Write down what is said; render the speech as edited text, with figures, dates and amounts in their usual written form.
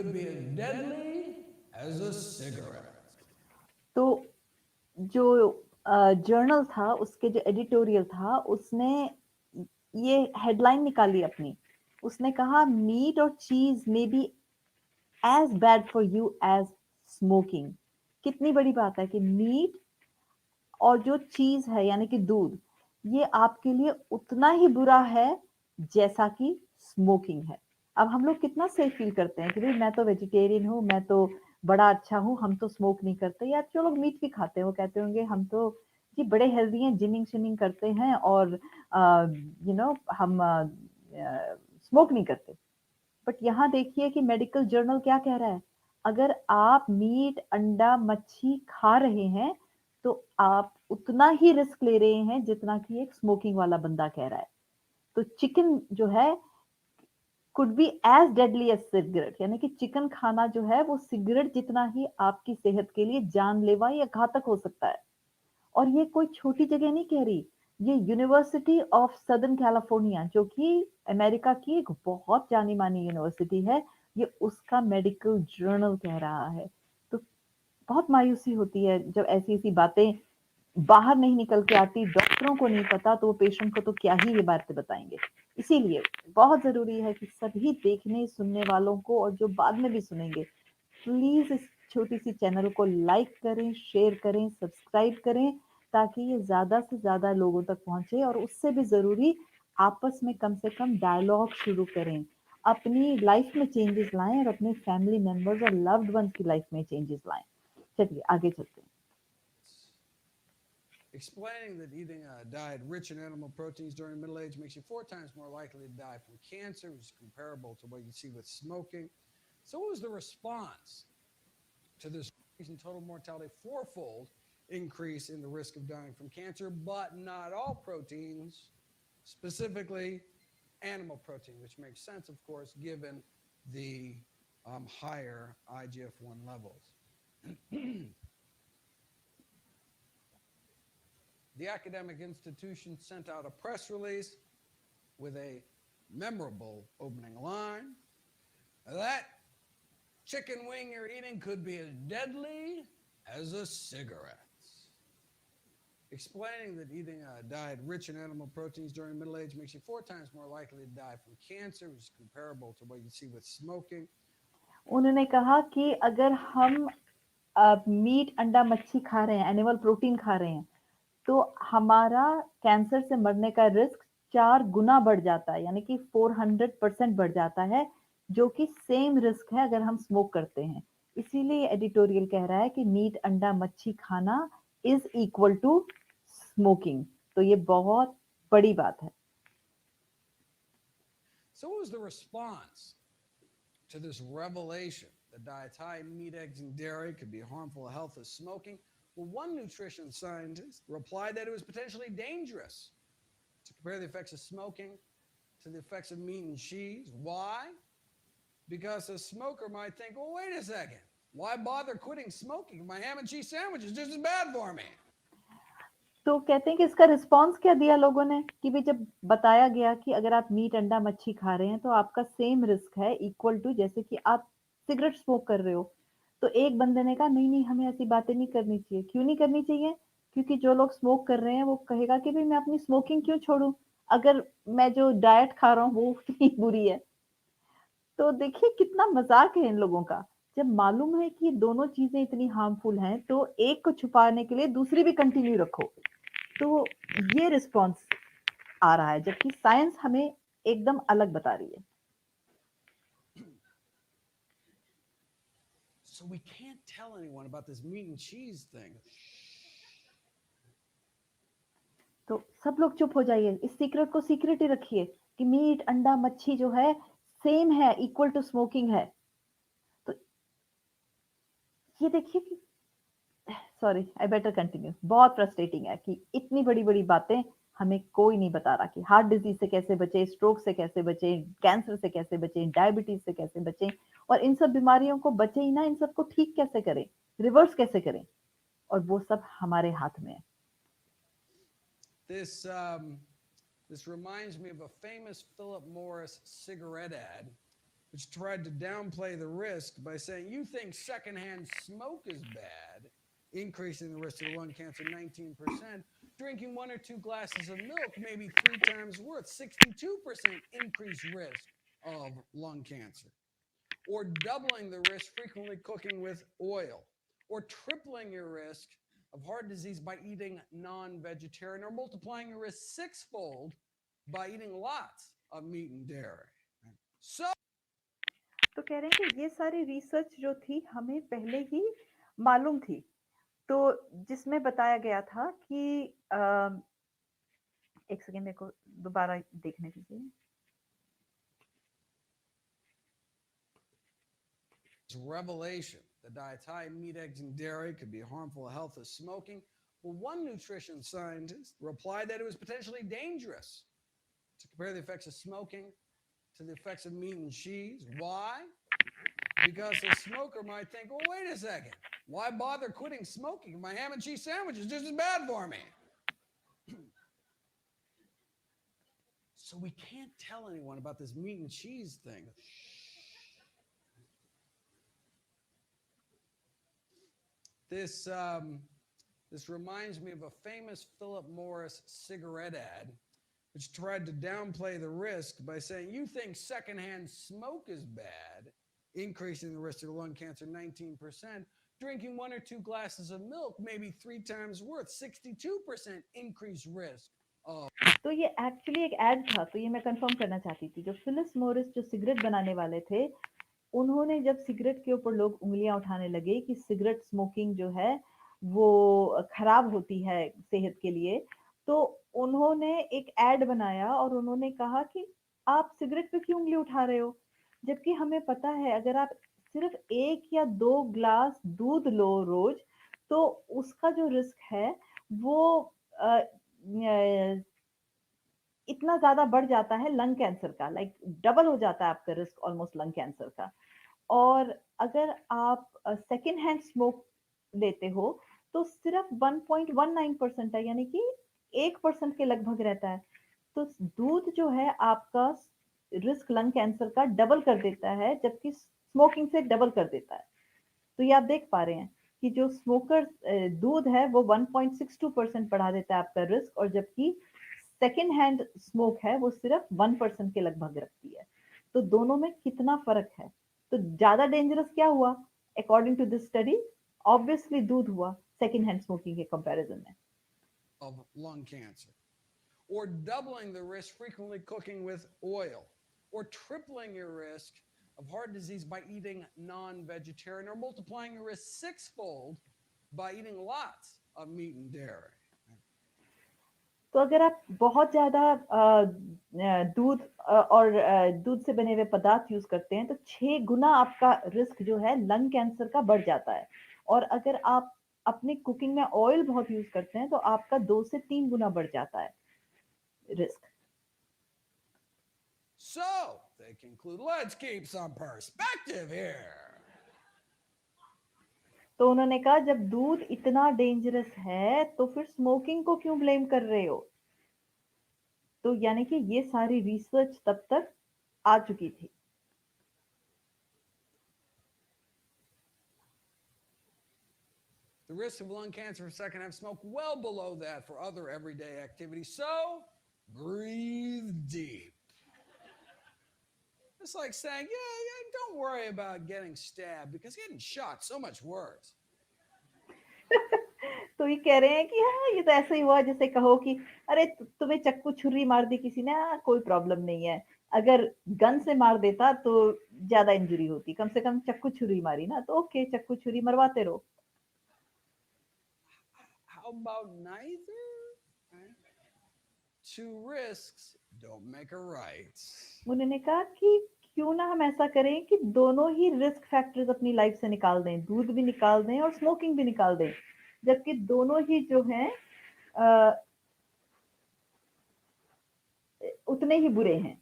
could be as deadly as a cigarette. तो जो journal था, उसके जो एडिटोरियल था, उसने ये हेडलाइन निकाली अपनी। उसने कहा मीट और चीज may be as bad for you as smoking. कितनी बड़ी बात है कि मीट और जो चीज है यानी कि दूध, ये आपके लिए उतना ही बुरा है जैसा कि स्मोकिंग है। अब हम लोग कितना सेफ फील करते हैं कि भाई मैं तो वेजिटेरियन हूँ, मैं तो बड़ा अच्छा हूँ, हम तो स्मोक नहीं करते, या जो लोग मीट भी खाते हैं वो कहते होंगे हम तो जी बड़े हेल्दी हैं, जिमिंग शिमिंग करते हैं और हम स्मोक नहीं करते। बट यहाँ देखिए कि मेडिकल जर्नल क्या कह रहा है। अगर आप मीट अंडा मच्छी खा रहे हैं तो आप उतना ही रिस्क ले रहे हैं जितना कि एक स्मोकिंग वाला बंदा कह रहा है। तो चिकन जो है could be as deadly as cigarette, यानी कि चिकन खाना जो है वो सिगरेट जितना ही आपकी सेहत के लिए जानलेवा या घातक हो सकता है। और ये कोई छोटी जगह नहीं कह रही, ये यूनिवर्सिटी ऑफ सदर्न कैलिफोर्निया जो कि अमेरिका की एक बहुत जानी मानी यूनिवर्सिटी है, ये उसका मेडिकल जर्नल कह रहा है। तो बहुत मायूसी होती है जब ऐसी ऐसी बातें बाहर नहीं निकल के आती, डॉक्टरों को नहीं पता तो वो पेशेंट को तो क्या ही ये बातें बताएंगे। इसीलिए बहुत जरूरी है कि सभी देखने सुनने वालों को और जो बाद में भी सुनेंगे, प्लीज इस छोटी सी चैनल को लाइक करें, शेयर करें, सब्सक्राइब करें, ताकि ये ज्यादा से ज्यादा लोगों तक पहुंचे। और उससे भी जरूरी, आपस में कम से कम डायलॉग शुरू करें, अपनी लाइफ में चेंजेस लाएं और अपने फैमिली मेंबर्स और लव्ड वंस की लाइफ में चेंजेस लाएं। चलिए आगे चलते हैं। Explaining that eating a diet rich in animal proteins during middle age makes you 4 times more likely to die from cancer, which is comparable to what you see with smoking. So, what was the response to this increase in total mortality? Fourfold increase in the risk of dying from cancer, but not all proteins, specifically animal protein, which makes sense, of course, given the higher IGF-1 levels. The academic institution sent out a press release with a memorable opening line. That chicken wing you're eating could be as deadly as a cigarette. Explaining that eating a diet rich in animal proteins during middle age makes you 4 times more likely to die from cancer, which is comparable to what you see with smoking. उन्होंने कहा कि अगर हम meet अंडा मच्छी खा रहे हैं, एनिमल प्रोटीन खा रहे हैं, तो हमारा कैंसर से मरने का रिस्क 4 गुना बढ़ जाता है, यानी कि 400% बढ़ जाता है, जो कि सेम रिस्क है अगर हम स्मोक करते हैं। इसीलिए एडिटोरियल कह रहा है कि मीट अंडा मच्छी खाना इज इक्वल टू स्मोकिंग। तो ये बहुत बड़ी बात है। So, what was the response to this revelation that diets high in meat, eggs, and dairy could be harmful to health as smoking? Well, one nutrition scientist replied that it was potentially dangerous to compare the effects of smoking to the effects of meat and cheese. Why? Because a smoker might think, well, wait a second. Why bother quitting smoking? My ham and cheese sandwich is just as bad for me. तो कहते हैं कि इसका response क्या दिया लोगों ने, कि भी जब बताया गया कि अगर आप मीट अंडा मच्छी खा रहे हैं तो आपका सेम रिस्क है इक्वल टू जैसे कि आप सिगरेट स्मोक कर रहे हो। तो एक बंदे ने कहा नहीं नहीं, हमें ऐसी बातें नहीं करनी चाहिए। क्यों नहीं करनी चाहिए? क्योंकि जो लोग स्मोक कर रहे हैं वो कहेगा कि भाई मैं अपनी स्मोकिंग क्यों छोड़ूं, अगर मैं जो डाइट खा रहा हूँ वो उतनी बुरी है। तो देखिए कितना मजाक है इन लोगों का। जब मालूम है कि दोनों चीजें इतनी हार्मफुल हैं तो एक को छुपाने के लिए दूसरी भी कंटिन्यू रखो। तो ये रिस्पॉन्स आ रहा है, जबकि साइंस हमें एकदम अलग बता रही है। So we can't tell anyone about this meat and cheese thing. तो सब लोग चुप हो जाइए, इस सीक्रेट को सीक्रेट ही रखिए कि मीट अंडा मच्छी जो है सेम है, इक्वल टू स्मोकिंग है। तो ये देखिए कि सॉरी आई बेटर कंटिन्यू। बहुत फ्रस्ट्रेटिंग है कि इतनी बड़ी बड़ी बातें हमें कोई नहीं बता रहा कि हार्ट डिजीज से कैसे बचे, स्ट्रोक से कैसे बचे, कैंसर से कैसे बचे, डायबिटीज से कैसे बचे, और इन सब बीमारियों को बचे ही ना, इन सबको ठीक कैसे करें, रिवर्स कैसे करें, और वो सब हमारे हाथ में है। This reminds me of a famous Philip Morris cigarette ad which tried to downplay the risk by saying you think secondhand smoke is bad, increasing the risk of lung cancer 19%. Drinking 1 or 2 glasses of milk, maybe 3 times worth, 62% increased risk of lung cancer. Or doubling the risk frequently cooking with oil, or tripling your risk of heart disease by eating non-vegetarian, or multiplying your risk 6-fold by eating lots of meat and dairy. So तो कह रहे हैं कि ये सारी research जो थी हमें पहले ही मालूम थी, तो जिसमें बताया गया था कि एक सेकेंड मेरे को दोबारा देखने दीजिए। revelation that diets high in meat, eggs, and dairy could be harmful to health as smoking. Well, one nutrition scientist replied that it was potentially dangerous to compare the effects of smoking to the effects of meat and cheese. Why? Because a smoker might think, well, wait a second. Why bother quitting smoking? My ham and cheese sandwich is just as bad for me. So we can't tell anyone about this meat and cheese thing. This reminds me of a famous Philip Morris cigarette ad, which tried to downplay the risk by saying, you think secondhand smoke is bad, increasing the risk of lung cancer 19%. Drinking 1 or 2 glasses of milk, maybe 3 times worth, 62% increased risk of. तो ये actually एक add था, तो ये मैं confirm करना चाहती थी। जो फिलिप्स मॉरिस जो सिगरेट बनाने वाले थे, उन्होंने जब सिगरेट के ऊपर लोग उंगलियां उठाने लगे कि सिगरेट स्मोकिंग जो है वो खराब होती है सेहत के लिए, तो उन्होंने एक एड बनाया और उन्होंने कहा कि आप सिगरेट पे क्यों उंगली उठा रहे हो, जबकि हमें पता है अगर आप सिर्फ 1 या 2 ग्लास दूध लो रोज, तो उसका जो रिस्क है वो इतना ज्यादा बढ़ जाता है लंग कैंसर का, लाइक डबल हो जाता है आपका रिस्क ऑलमोस्ट लंग कैंसर का। और अगर आप सेकेंड हैंड स्मोक लेते हो तो सिर्फ 1.19% है, यानी कि 1% के लगभग रहता है। तो दूध जो है आपका रिस्क लंग कैंसर का डबल कर देता है, जबकि स्मोकिंग से डबल कर देता है। तो ये आप देख पा रहे हैं कि जो स्मोकर दूध है वो 1.62% बढ़ा देता है आपका रिस्क, और जबकि सेकेंड हैंड स्मोक है वो सिर्फ 1% के लगभग रखती है। तो दोनों में कितना फर्क है। तो ज्यादा डेंजरस क्या हुआ according to this study? Obviously दूध हुआ सेकेंड हैंड स्मोकिंग के कंपैरिजन में। Of lung cancer, or doubling the risk frequently cooking with oil, or tripling your risk of heart disease by eating non-vegetarian, or multiplying your risk 6-fold by eating lots of meat and dairy. तो अगर आप बहुत ज्यादा दूध और दूध से बने हुए पदार्थ यूज करते हैं तो 6 गुना आपका रिस्क जो है लंग कैंसर का बढ़ जाता है, और अगर आप अपनी कुकिंग में ऑयल बहुत यूज करते हैं तो आपका 2 से 3 गुना बढ़ जाता है risk. So they conclude, let's keep some perspective here. तो उन्होंने कहा जब दूध इतना डेंजरस है तो फिर स्मोकिंग को क्यों ब्लेम कर रहे हो? तो यानी कि ये सारी रिसर्च तब तक आ चुकी थी। The risk of lung cancer for secondhand smoke well below that for other everyday activities. So breathe deep. It's like saying, yeah, don't worry about getting stabbed because getting shot so much worse. तो ये कह रहे हैं कि हाँ ये तो ऐसे ही हुआ जैसे कहो कि अरे तुम्हें चक्कू छुरी मार दी किसी ने, कोई प्रॉब्लम नहीं है। अगर गन से मार देता तो ज्यादा इंजरी होती, कम से कम चक्कू छुरी मारी ना, तो ओके चक्कू छुरी मरवाते रहो। How about neither? Two risks don't make a right. उन्होंने कहा कि क्यों ना हम ऐसा करें कि दोनों ही रिस्क फैक्टर्स अपनी लाइफ से निकाल दें, दूध भी निकाल दें और स्मोकिंग भी निकाल दें, जबकि दोनों ही जो हैं उतने ही बुरे हैं।